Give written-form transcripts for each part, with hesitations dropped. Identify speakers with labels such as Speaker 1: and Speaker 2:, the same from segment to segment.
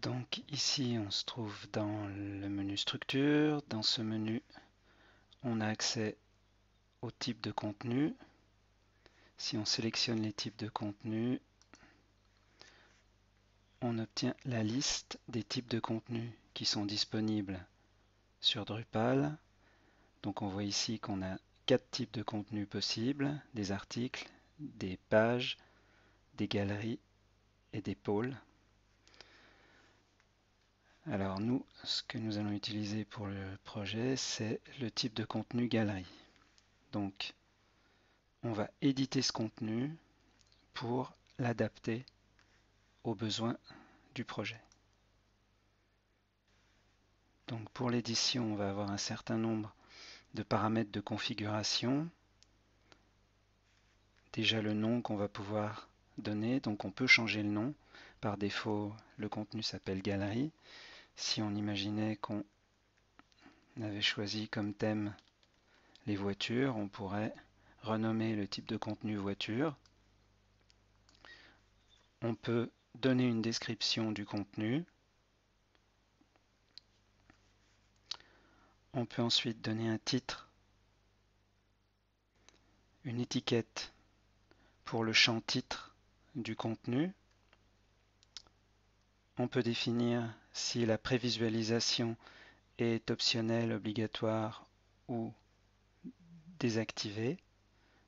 Speaker 1: Donc ici, on se trouve dans le menu structure. Dans ce menu, on a accès au type de contenu. Si on sélectionne les types de contenu, on obtient la liste des types de contenus qui sont disponibles sur Drupal. Donc on voit ici qu'on a 4 types de contenus possibles, des articles, des pages, des galeries et des pôles. Alors nous, ce que nous allons utiliser pour le projet, c'est le type de contenu galerie. Donc on va éditer ce contenu pour l'adapter aux besoins du projet. Donc pour l'édition, on va avoir un certain nombre de paramètres de configuration. Déjà le nom qu'on va pouvoir donner, donc on peut changer le nom. Par défaut, le contenu s'appelle galerie. Si on imaginait qu'on avait choisi comme thème les voitures, on pourrait renommer le type de contenu voiture. On peut donner une description du contenu. On peut ensuite donner un titre, une étiquette pour le champ titre du contenu. On peut définir si la prévisualisation est optionnelle, obligatoire ou désactivée.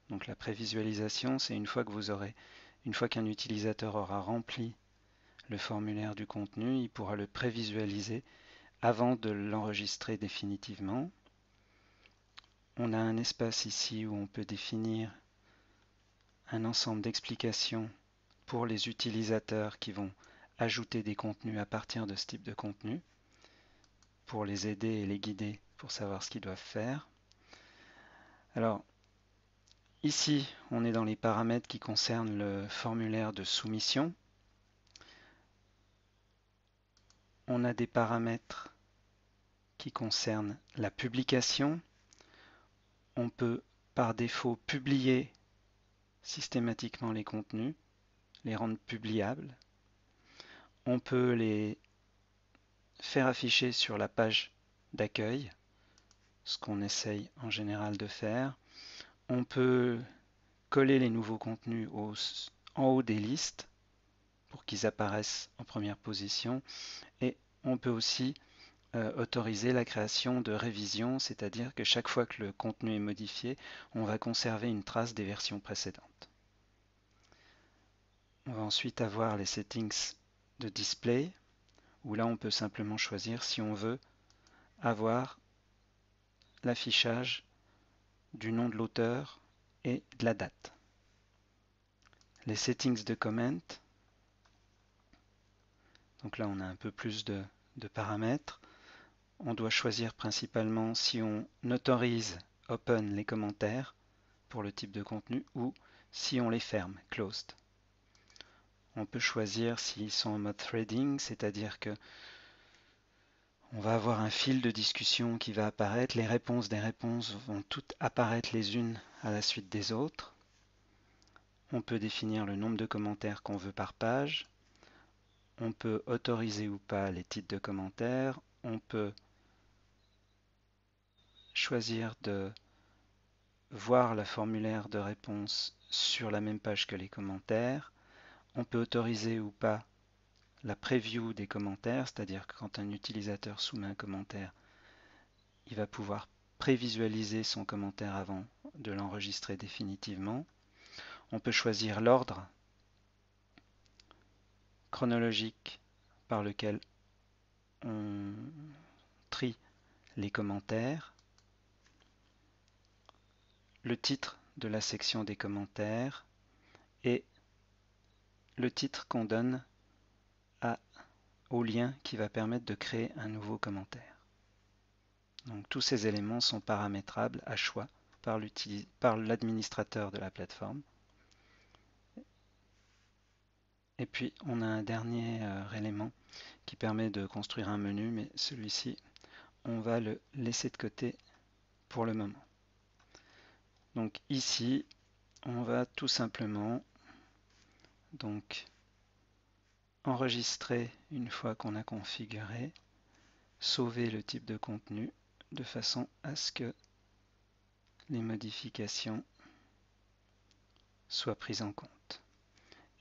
Speaker 1: Donc la prévisualisation, c'est une fois qu'un utilisateur aura rempli le formulaire du contenu, il pourra le prévisualiser avant de l'enregistrer définitivement. On a un espace ici où on peut définir un ensemble d'explications pour les utilisateurs qui vont ajouter des contenus à partir de ce type de contenu, pour les aider et les guider pour savoir ce qu'ils doivent faire. Alors, ici, on est dans les paramètres qui concernent le formulaire de soumission. On a des paramètres qui concernent la publication. On peut par défaut publier systématiquement les contenus, les rendre publiables. On peut les faire afficher sur la page d'accueil, ce qu'on essaye en général de faire. On peut coller les nouveaux contenus en haut des listes pour qu'ils apparaissent en première position. Et on peut aussi autoriser la création de révisions, c'est-à-dire que chaque fois que le contenu est modifié, on va conserver une trace des versions précédentes. On va ensuite avoir les settings de display, où là on peut simplement choisir si on veut avoir l'affichage du nom de l'auteur et de la date. Les settings de comment, donc là on a un peu plus de paramètres. On doit choisir principalement si on autorise open les commentaires pour le type de contenu ou si on les ferme, closed. On peut choisir s'ils sont en mode threading, c'est-à-dire que on va avoir un fil de discussion qui va apparaître, les réponses des réponses vont toutes apparaître les unes à la suite des autres. On peut définir le nombre de commentaires qu'on veut par page. On peut autoriser ou pas les titres de commentaires. On peut choisir de voir le formulaire de réponse sur la même page que les commentaires. On peut autoriser ou pas la preview des commentaires, c'est-à-dire que quand un utilisateur soumet un commentaire, il va pouvoir prévisualiser son commentaire avant de l'enregistrer définitivement. On peut choisir l'ordre chronologique par lequel on trie les commentaires, le titre de la section des commentaires et le titre qu'on donne au lien qui va permettre de créer un nouveau commentaire. Donc tous ces éléments sont paramétrables à choix par l'administrateur de la plateforme. Et puis on a un dernier élément qui permet de construire un menu, mais celui-ci, on va le laisser de côté pour le moment. Donc ici, on va tout simplement donc enregistrer une fois qu'on a configuré, sauver le type de contenu de façon à ce que les modifications soient prises en compte.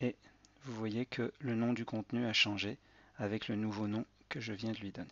Speaker 1: Et vous voyez que le nom du contenu a changé avec le nouveau nom que je viens de lui donner.